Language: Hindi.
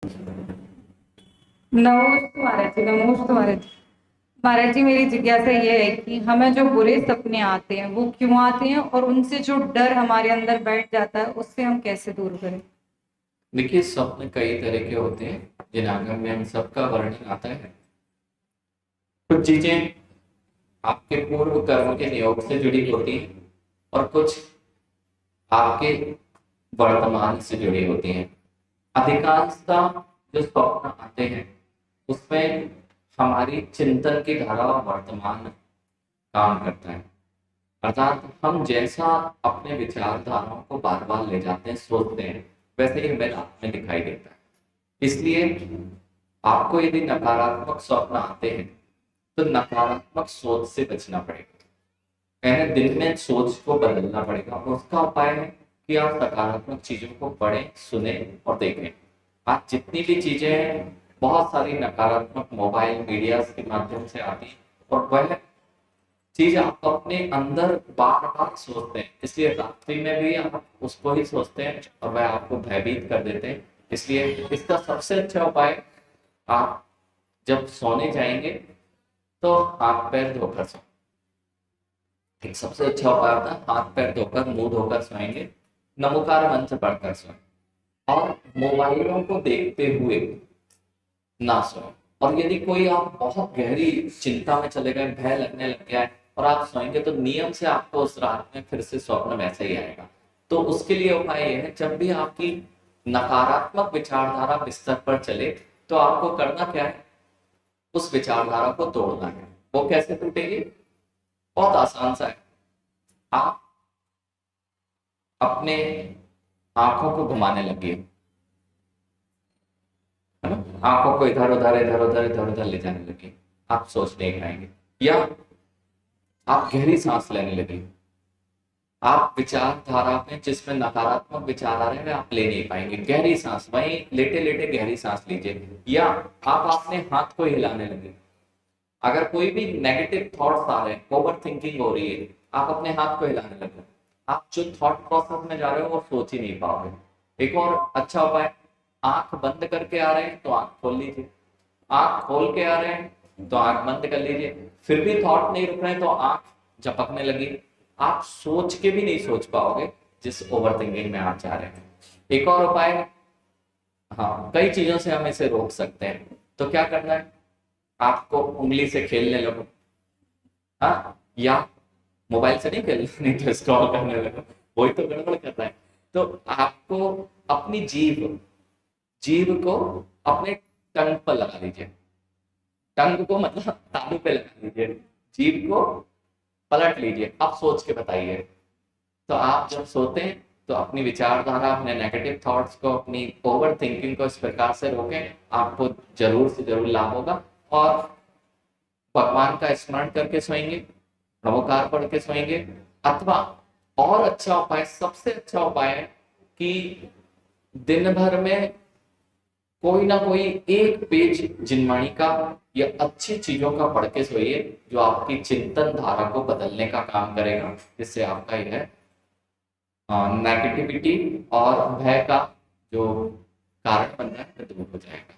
नमोस्तु महाराज जी, नमोस्तु महाराज जी। महाराज जी, मेरी जिज्ञासा ये है कि हमें जो बुरे सपने आते हैं वो क्यों आते हैं, और उनसे जो डर हमारे अंदर बैठ जाता है उससे हम कैसे दूर करें। देखिए, स्वप्न कई तरह के होते हैं। जिनागम में हम सबका वर्णन आता है। कुछ चीजें आपके पूर्व कर्म के नियोग से जुड़ी होती हैं और कुछ आपके वर्तमान से जुड़ी होती हैं। अधिकांशतः जो स्वप्न आते हैं उसमें हमारी चिंतन की धारा वर्तमान काम करता है। अर्थात हम जैसा अपने विचारधाराओं को बार बार ले जाते हैं, सोचते हैं, वैसे ही हमें रात में दिखाई देता है। इसलिए आपको यदि नकारात्मक स्वप्न आते हैं तो नकारात्मक सोच से बचना पड़ेगा। पहले दिन में सोच को बदलना पड़ेगा। उसका उपाय है कि आप सकारात्मक चीजों को पढ़ें, सुने और देखें। आज जितनी भी चीजें हैं, बहुत सारी नकारात्मक मोबाइल मीडिया के माध्यम से आती है और वह चीज आप अपने अंदर बार बार सोचते हैं, इसलिए रात्रि में भी आप उसको ही सोचते हैं और वह आपको भयभीत कर देते हैं। इसलिए इसका सबसे अच्छा उपाय, आप जब सोने जाएंगे तो हाथ पैर धोकर सो। एक सबसे अच्छा उपाय होता है, हाथ पैर धोकर मुंह धोकर सोएंगे, नमोकार मंत्र पढ़कर सोएं और मोबाइलों को देखते हुए ना सोएं। और यदि कोई आप बहुत गहरी चिंता में चले गए, भय लगने लग गया है और आप सोएंगे तो नियम से आपको उस रात में फिर से स्वप्न वैसे ही आएगा। तो उसके लिए उपाय यह है, जब भी आपकी नकारात्मक विचारधारा बिस्तर पर चले तो आपको करना क्या है, उस विचारधारा को तोड़ना है। वो कैसे टूटेगी? बहुत आसान सा है। आप अपने आंखों को घुमाने लगिए, है ना? आंखों को इधर उधर इधर उधर इधर उधर ले जाने लगे, आप सोच नहीं पाएंगे। या आप गहरी सांस लेने लगे। आप विचारधारा में जिसमें नकारात्मक विचार आ रहे हैं आप ले नहीं पाएंगे। गहरी सांस, वहीं लेटे लेटे गहरी सांस लीजिए। या आप अपने हाथ को हिलाने लगे। अगर कोई भी नेगेटिव थॉट्स आ रहे हैं, ओवर थिंकिंग हो रही है, आप अपने हाथ को हिलाने लगे। आप जो थॉट प्रोसेस में जा रहे हो वो सोच ही नहीं पाओगे। एक और अच्छा उपाय, आंख बंद करके आ रहे हैं तो आंख खोल लीजिए, आंख खोल के आ रहे हैं तो आंख बंद कर लीजिए। फिर भी थॉट नहीं रुक रहे हैं तो आंख झपकने लगी। आप सोच के भी नहीं सोच पाओगे जिस ओवर थिंकिंग में आप जा रहे हैं। एक और उपाय है, हाँ, कई चीजों से हम इसे रोक सकते हैं। तो क्या करना है, आपको उंगली से खेलने लगो, हाँ, या मोबाइल से नहीं खेलना, नहीं तो स्क्रॉल करने लगो, वही तो गड़बड़ कर रहा है। तो आपको अपनी जीभ जीभ को अपने टंग पर लगा लीजिए। टंग को मतलब तालू पे लगा लीजिए, जीभ को पलट लीजिए। आप सोच के बताइए। तो आप जब सोते हैं तो अपनी विचारधारा, अपने नेगेटिव थॉट्स को, अपनी ओवर थिंकिंग को इस प्रकार से रोकें, आपको जरूर से जरूर लाभ होगा। और भगवान का स्मरण करके सोएंगे, नमोकार पढ़ के सोएंगे। अथवा और अच्छा उपाय, सबसे अच्छा उपाय है कि दिन भर में कोई ना कोई एक पेज जिनवाणी का या अच्छी चीजों का पढ़ के सोइए, जो आपकी चिंतन धारा को बदलने का काम करेगा। जिससे आपका यह नेगेटिविटी और भय का जो कारण बन रहा है दूर हो जाएगा।